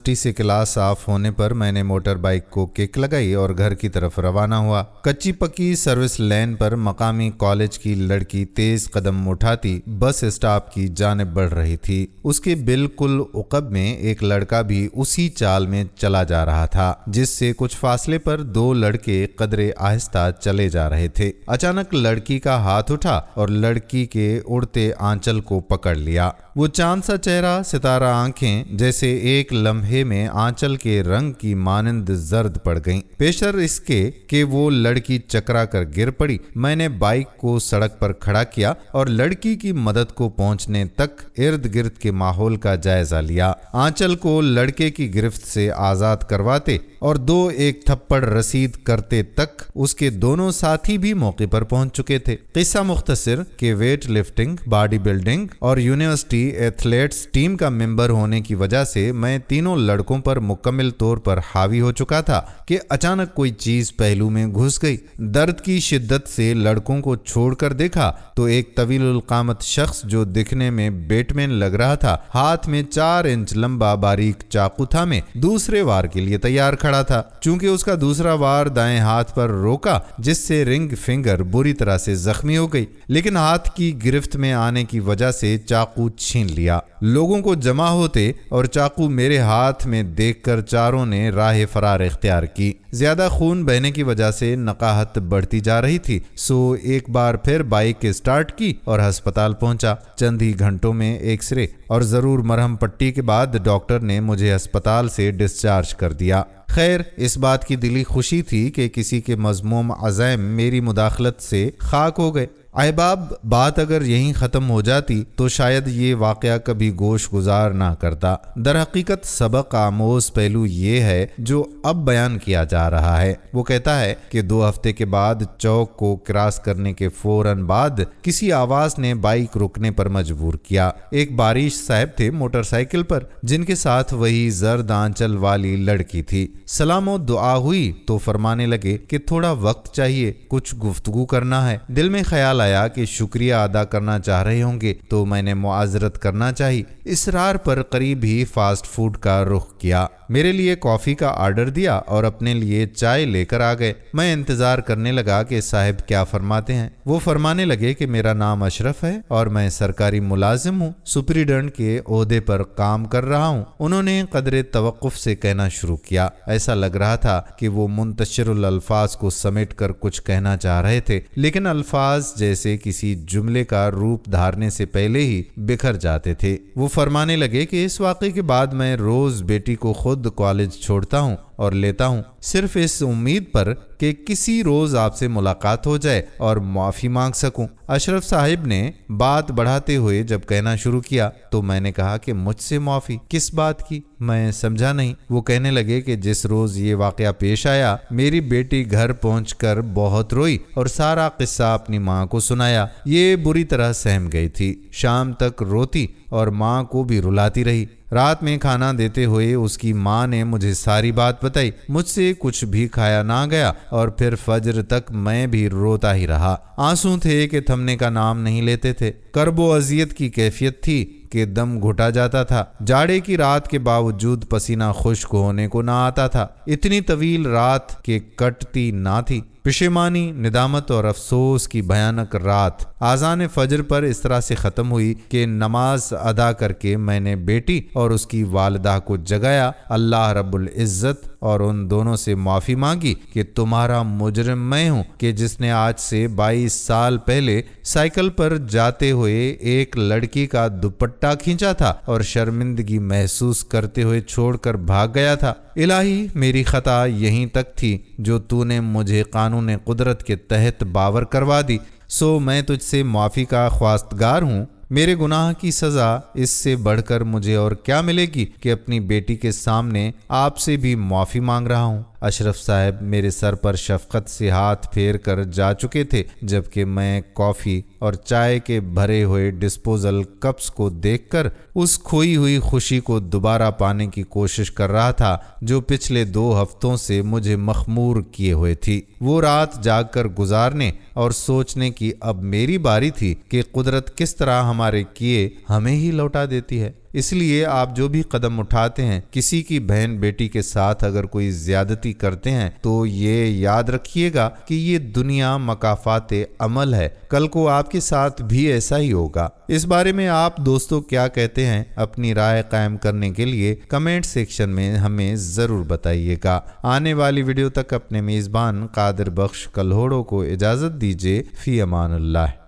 से क्लास साफ होने पर मैंने मोटर बाइक को किक लगाई और घर की तरफ रवाना हुआ। कच्ची पक्की सर्विस लेन पर मकामी कॉलेज की लड़की तेज कदम उठाती बस स्टॉप की जानिब बढ़ रही थी। उसके बिल्कुल उकब में एक लड़का भी उसी चाल में चला जा रहा था, जिससे कुछ फासले पर दो लड़के कदरे आहिस्ता चले जा रहे थे। अचानक लड़की का हाथ उठा और लड़की के उड़ते आंचल को पकड़ लिया। वो चांद सा चेहरा, सितारा आंखें जैसे एक लम्हे में आंचल के रंग की मानंद जर्द पड़ गईं। पेशर इसके कि वो लड़की चकरा कर गिर पड़ी, मैंने बाइक को सड़क पर खड़ा किया और लड़की की मदद को पहुंचने तक इर्द गिर्द के माहौल का जायजा लिया। आंचल को लड़के की गिरफ्त से आजाद करवाते और दो एक थप्पड़ रसीद करते तक उसके दोनों साथी भी मौके पर पहुंच चुके थे। किस्सा मुख्तसर कि वेट लिफ्टिंग, बॉडी बिल्डिंग और यूनिवर्सिटी एथलेट्स टीम का मेंबर होने की वजह से मैं तीनों लड़कों पर मुकम्मल तौर पर हावी हो चुका था कि अचानक कोई चीज पहलू में घुस गई। दर्द की शिद्दत से लड़कों को छोड़कर देखा तो एक तवील कामत शख्स जो दिखने में बैटमैन लग रहा था, हाथ में 4 इंच लंबा बारीक चाकू थामे दूसरे वार के लिए तैयार खड़ा था। चूंकि उसका दूसरा वार दाएं हाथ पर रोका, जिससे रिंग फिंगर बुरी तरह से जख्मी हो गई, लेकिन हाथ की गिरफ्त में आने की वजह से चाकू छीन लिया। लोगों को जमा होते और चाकू मेरे हाथ में देखकर चारों ने राह फरार इख्तियार की। ज्यादा खून बहने की वजह से नकाहत बढ़ती जा रही थी, सो एक बार फिर बाइक स्टार्ट की और अस्पताल पहुंचा। चंद ही घंटों में एक्सरे और जरूर मरहम पट्टी के बाद डॉक्टर ने मुझे अस्पताल से डिस्चार्ज कर दिया। खैर, इस बात की दिली खुशी थी कि किसी के मज़मूम अज़ैम मेरी मुदाखलत से खाक हो गए। अहबाब, बात अगर यहीं ख़त्म हो जाती तो शायद ये वाक़या कभी गोश गुजार ना करता। दर हकीकत सबक आमोज पहलू ये है जो अब बयान किया जा रहा है। वो कहता है कि 2 हफ्ते के बाद चौक को क्रॉस करने के फौरन बाद किसी आवाज़ ने बाइक रुकने पर मजबूर किया। एक बारिश साहब थे मोटरसाइकिल पर, जिनके साथ वही जर्द आंचल वाली लड़की थी। सलाम और दुआ हुई तो फरमाने लगे कि थोड़ा वक्त चाहिए, कुछ गुफ्तगू करना है। दिल में ख्याल आया कि शुक्रिया अदा करना चाह रहे होंगे तो मैंने मुआजरत करना चाहिए। इसरार पर करीब ही फास्ट फूड का रुख किया। मेरे लिए कॉफी का आर्डर दिया और अपने लिए चाय लेकर आ गए। मैं इंतजार करने लगा कि साहब क्या फरमाते हैं। वो फरमाने लगे कि मेरा नाम अशरफ है और मैं सरकारी मुलाजिम हूँ, सुपरिटेंडेंट के ओहदे पर काम कर रहा हूँ। उन्होंने कदरे तवक्कुफ से कहना शुरू किया। ऐसा लग रहा था कि वो मुंतशिरुल अल्फाज को समेट कर कुछ कहना चाह रहे थे, लेकिन अल्फाज जैसे किसी जुमले का रूप धारने से पहले ही बिखर जाते थे। वो फरमाने लगे कि इस वाक़े के बाद मैं रोज बेटी को खुद कॉलेज छोड़ता हूँ और लेता हूँ, सिर्फ इस उम्मीद पर कि किसी रोज आपसे मुलाकात हो जाए और माफ़ी मांग सकूं। अशरफ साहिब ने बात बढ़ाते हुए जब कहना शुरू किया तो मैंने कहा कि मुझसे माफ़ी किस बात की? मैं समझा नहीं। वो कहने लगे कि जिस रोज ये वाक़या पेश आया, मेरी बेटी घर पहुंचकर बहुत रोई और सारा किस्सा अपनी माँ को सुनाया। ये बुरी तरह सहम गई थी। शाम तक रोती और माँ को भी रुलाती रही। रात में खाना देते हुए उसकी माँ ने मुझे सारी बात बताई। मुझसे कुछ भी खाया ना गया और फिर फजर तक मैं भी रोता ही रहा। आंसू थे कि थमने का नाम नहीं लेते थे। कर्बो अजियत की कैफियत थी कि दम घुटा जाता था। जाड़े की रात के बावजूद पसीना खुश्क होने को ना आता था। इतनी तवील रात के कटती ना थी। पेशेमानी, निदामत और अफसोस की भयानक रात आज़ान फजर पर इस तरह से ख़त्म हुई कि नमाज अदा करके मैंने बेटी और उसकी वालिदा को जगाया, अल्लाह रब्बुल इज़्ज़त और उन दोनों से माफ़ी मांगी कि तुम्हारा मुजरिम मैं हूँ कि जिसने आज से 22 साल पहले साइकिल पर जाते हुए एक लड़की का दुपट्टा खींचा था और शर्मिंदगी महसूस करते हुए छोड़कर भाग गया था। इलाही, मेरी खता यहीं तक थी जो तूने मुझे कानून कुदरत के तहत बावर करवा दी। सो मैं तुझसे माफ़ी का ख्वास्तगार हूँ। मेरे गुनाह की सज़ा इससे बढ़कर मुझे और क्या मिलेगी कि अपनी बेटी के सामने आपसे भी माफ़ी मांग रहा हूँ। अशरफ साहब मेरे सर पर शफकत से हाथ फेर कर जा चुके थे, जबकि मैं कॉफ़ी और चाय के भरे हुए डिस्पोजल कप्स को देखकर उस खोई हुई खुशी को दोबारा पाने की कोशिश कर रहा था जो पिछले 2 हफ्तों से मुझे मखमूर किए हुए थी। वो रात जागकर गुजारने और सोचने की अब मेरी बारी थी कि कुदरत किस तरह हमारे किए हमें ही लौटा देती है। इसलिए आप जो भी कदम उठाते हैं, किसी की बहन बेटी के साथ अगर कोई ज्यादती करते हैं तो ये याद रखिएगा कि ये दुनिया मकाफाते अमल है, कल को आपके साथ भी ऐसा ही होगा। इस बारे में आप दोस्तों क्या कहते हैं? अपनी राय कायम करने के लिए कमेंट सेक्शन में हमें जरूर बताइएगा। आने वाली वीडियो तक अपने मेजबान कादिर बख्श कल्होड़ो को इजाजत दीजिए। फी अमानुल्लाह।